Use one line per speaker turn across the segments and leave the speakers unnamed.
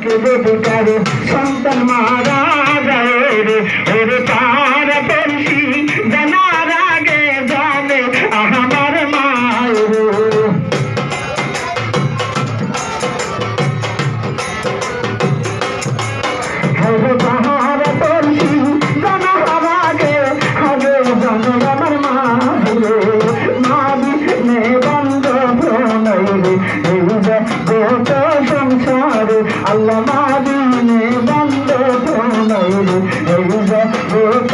কে যদি কারো সন্তান মারা যায় রে ওরে তার বংশী জানার আগে জানে আমার মায়ের ওরে তার বংশী জানার আগে হবে জানে আমার মায়ের মা বিনে বন্ধ প্রণয় রে এই জগৎ সংসারে আল্লাহ মা বিনে বন্ধ প্রণয় রে এই জগৎ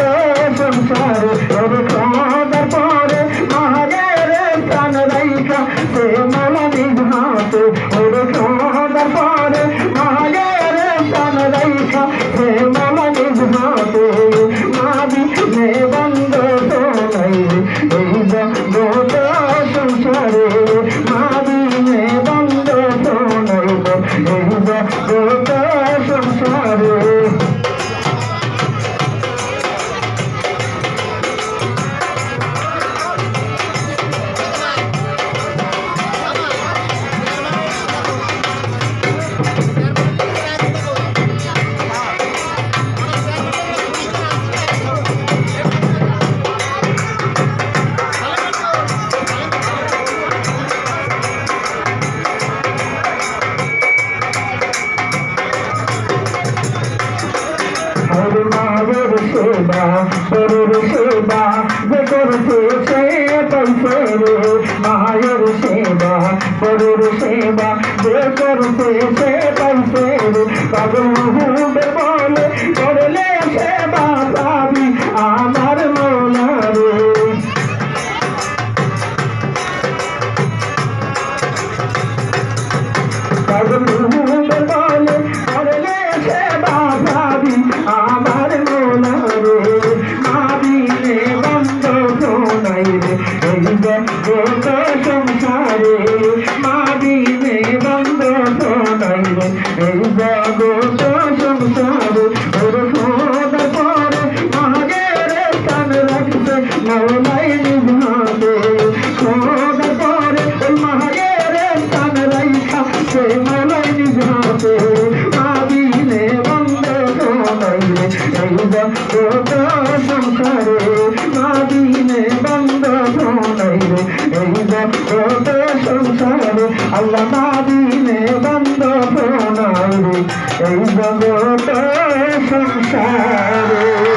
সংসারে ওরে খোদার পরে মায়ের প্রাণ রাইখা সে মোলা নিভাতে ওরে খোদার পরে মায়ের প্রাণ রাইখা সে মোলা নিভাতে মা বিনে বন্ধ প্রণয় রে এই জগৎ সংসারে মা বিনে বন্ধ প্রণয় রে এই জগৎ সংসারে মায়ের সেবা পরের সেবা যে করছে সে পাইছে রে মায়ের সেবা পরের সেবা যে করছে সে পাইছে রে পাগল হুবে বলে করলে সেবা পাবি আমার মৌলা রে পাগল হুবে বলে করলে সেবা পাবি আমার মৌলা রে মা বিনে বন্ধ প্রণয় রে এই জগৎ সংসারে মা বিনে বন্ধ প্রণয় রে এই জগৎ সংসারে ওরে খোদার পরে মায়ের প্রাণ রাখছে মৌলাই নিভাতে খোদার পরে ওই মায়ের প্রাণ রাইখা সে মৌলাই নিভাতে মা বিনে বন্ধ প্রণয় রে এই জগৎ সংসারে মা বিনে বন্ধ প্রণয় রে এই জগৎ সংসারে আল্লাহ মা বিনে বন্ধ প্রণয় রে এই জগৎ সংসারে।